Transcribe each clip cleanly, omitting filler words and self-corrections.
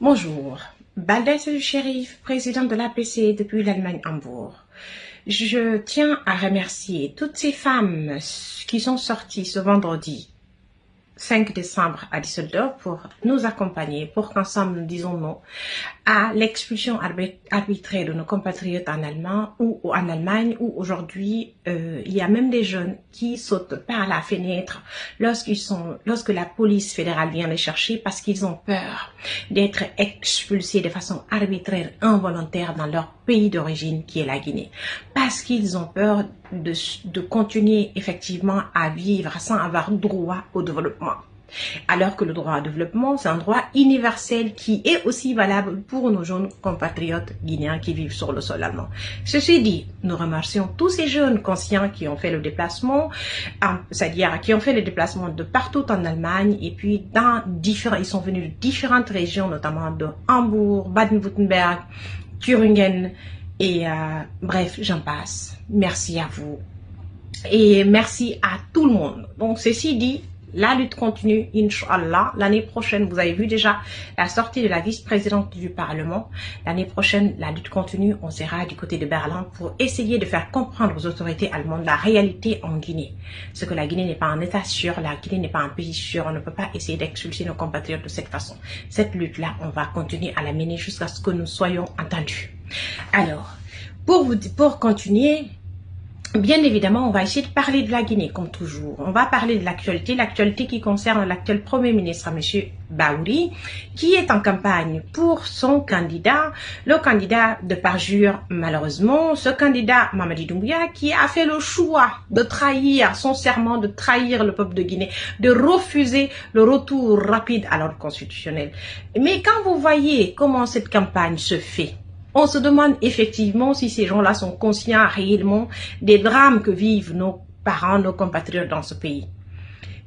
Bonjour, Baldes du Shérif, président de l'APC depuis l'Allemagne Hambourg. Je tiens à remercier toutes ces femmes qui sont sorties ce vendredi 5 décembre à Düsseldorf pour nous accompagner, pour qu'ensemble nous disons non à l'expulsion arbitraire de nos compatriotes en Allemagne, où aujourd'hui il y a même des jeunes qui sautent par la fenêtre lorsque la police fédérale vient les chercher parce qu'ils ont peur d'être expulsés de façon arbitraire, involontaire dans leur pays d'origine qui est la Guinée, parce qu'ils ont peur de continuer effectivement à vivre sans avoir droit au développement. Alors que le droit au développement, c'est un droit universel qui est aussi valable pour nos jeunes compatriotes guinéens qui vivent sur le sol allemand. Ceci dit, nous remercions tous ces jeunes conscients qui ont fait le déplacement, c'est-à-dire qui ont fait le déplacement de partout en Allemagne et puis ils sont venus de différentes régions, notamment de Hambourg, Baden-Württemberg, Thüringen et bref, j'en passe. Merci à vous et merci à tout le monde. Donc ceci dit, la lutte continue, Inch'Allah. L'année prochaine, vous avez vu déjà la sortie de la vice-présidente du Parlement. L'année prochaine, la lutte continue. On sera du côté de Berlin pour essayer de faire comprendre aux autorités allemandes la réalité en Guinée. Ce que la Guinée n'est pas un état sûr, la Guinée n'est pas un pays sûr. On ne peut pas essayer d'expulser nos compatriotes de cette façon. Cette lutte-là, on va continuer à la mener jusqu'à ce que nous soyons entendus. Alors, pour continuer, bien évidemment, on va essayer de parler de la Guinée, comme toujours. On va parler de l'actualité qui concerne l'actuel Premier ministre, M. Baouri, qui est en campagne pour son candidat, le candidat de parjure, malheureusement, ce candidat, Mamadi Doumbouya, qui a fait le choix de trahir son serment, de trahir le peuple de Guinée, de refuser le retour rapide à l'ordre constitutionnel. Mais quand vous voyez comment cette campagne se fait, on se demande effectivement si ces gens-là sont conscients réellement des drames que vivent nos parents, nos compatriotes dans ce pays.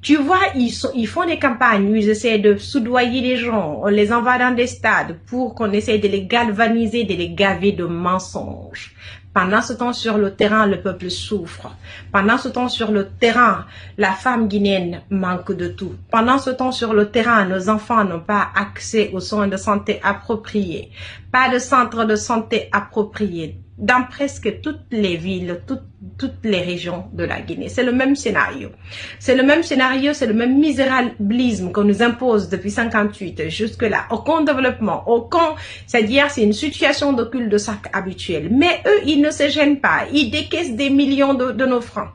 Tu vois, ils font des campagnes où ils essaient de soudoyer les gens, on les envoie dans des stades pour qu'on essaie de les galvaniser, de les gaver de mensonges. Pendant ce temps, sur le terrain, le peuple souffre. Pendant ce temps, sur le terrain, la femme guinéenne manque de tout. Pendant ce temps, sur le terrain, nos enfants n'ont pas accès aux soins de santé appropriés. Pas de centre de santé approprié. Dans presque toutes les villes, toutes les régions de la Guinée. C'est le même scénario. C'est le même scénario, c'est le même misérabilisme qu'on nous impose depuis 58 jusque-là. Aucun développement, c'est-à-dire c'est une situation de cul-de-sac habituelle. Mais eux, ils ne se gênent pas. Ils décaissent des millions de nos francs.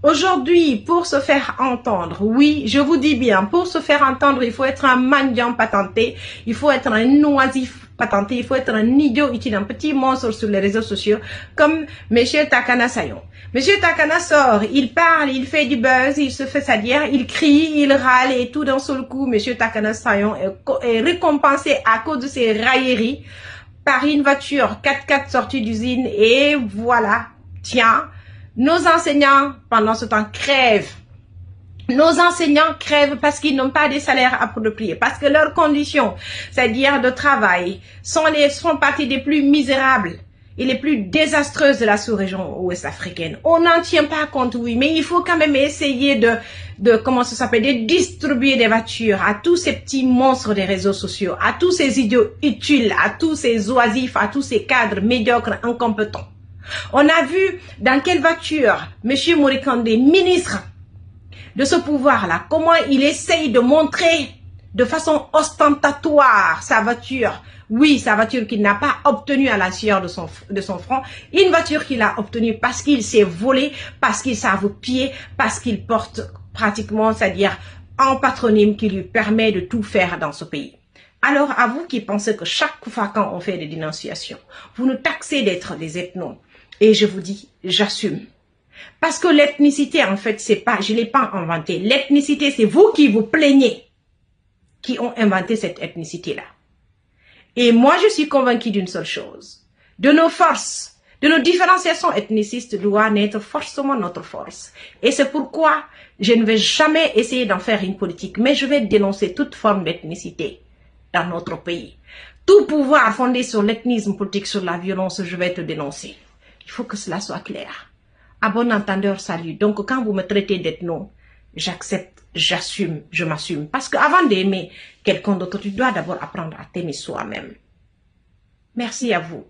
Aujourd'hui, pour se faire entendre, oui, je vous dis bien, pour se faire entendre, il faut être un mendiant patenté, il faut être un oisif patenté, il faut être un idiot utile, un petit monstre sur les réseaux sociaux, comme Monsieur Takana Sayon. Monsieur Takana sort, il parle, il fait du buzz, il se fait c'est-à-dire, il crie, il râle et tout d'un seul coup, Monsieur Takana Sayon est récompensé à cause de ses railleries par une voiture 4x4 sortie d'usine et voilà, tiens. Nos enseignants, pendant ce temps, crèvent. Nos enseignants crèvent parce qu'ils n'ont pas des salaires appropriés, parce que leurs conditions, c'est-à-dire de travail, font partie des plus misérables et les plus désastreuses de la sous-région ouest-africaine. On n'en tient pas compte, oui, mais il faut quand même essayer de distribuer des voitures à tous ces petits monstres des réseaux sociaux, à tous ces idiots utiles, à tous ces oisifs, à tous ces cadres médiocres, incompétents. On a vu dans quelle voiture M. Morikande, ministre de ce pouvoir-là, comment il essaye de montrer de façon ostentatoire sa voiture. Oui, sa voiture qu'il n'a pas obtenue à la sueur de son front. Une voiture qu'il a obtenue parce qu'il s'est volé, parce qu'il s'avoue-pied, parce qu'il porte pratiquement, c'est-à-dire un patronyme qui lui permet de tout faire dans ce pays. Alors, à vous qui pensez que chaque fois quand on fait des dénonciations, vous nous taxez d'être des ethnos. Et je vous dis, j'assume. Parce que l'ethnicité, en fait, c'est pas, je l'ai pas inventé. L'ethnicité, c'est vous qui vous plaignez, qui ont inventé cette ethnicité-là. Et moi, je suis convaincue d'une seule chose. De nos forces, de nos différenciations ethnicistes doit naître forcément notre force. Et c'est pourquoi je ne vais jamais essayer d'en faire une politique, mais je vais dénoncer toute forme d'ethnicité dans notre pays. Tout pouvoir fondé sur l'ethnisme politique, sur la violence, je vais te dénoncer. Il faut que cela soit clair. À bon entendeur, salut. Donc, quand vous me traitez d'ethno, j'accepte, j'assume, je m'assume. Parce qu'avant d'aimer quelqu'un d'autre, tu dois d'abord apprendre à t'aimer soi-même. Merci à vous.